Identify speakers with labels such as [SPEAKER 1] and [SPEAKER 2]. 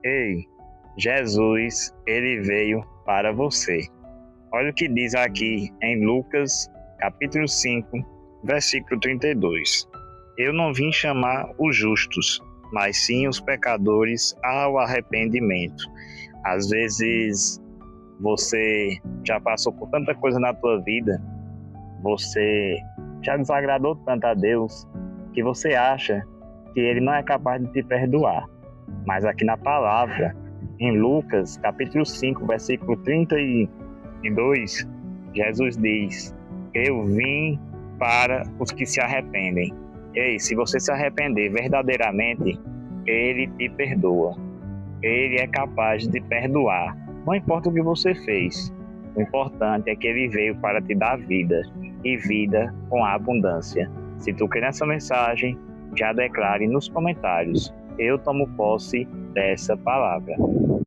[SPEAKER 1] Ei, Jesus, ele veio para você. Olha o que diz aqui em Lucas, capítulo 5, versículo 32. Eu não vim chamar os justos, mas sim os pecadores ao arrependimento. Às vezes você já passou por tanta coisa na tua vida, você já desagradou tanto a Deus, que você acha que Ele não é capaz de te perdoar. Mas aqui na palavra, em Lucas, capítulo 5, versículo 32, Jesus diz: eu vim para os que se arrependem. Ei, se você se arrepender verdadeiramente, Ele te perdoa. Ele é capaz de perdoar. Não importa o que você fez. O importante é que Ele veio para te dar vida, e vida com abundância. Se tu quer essa mensagem, já declare nos comentários: eu tomo posse dessa palavra.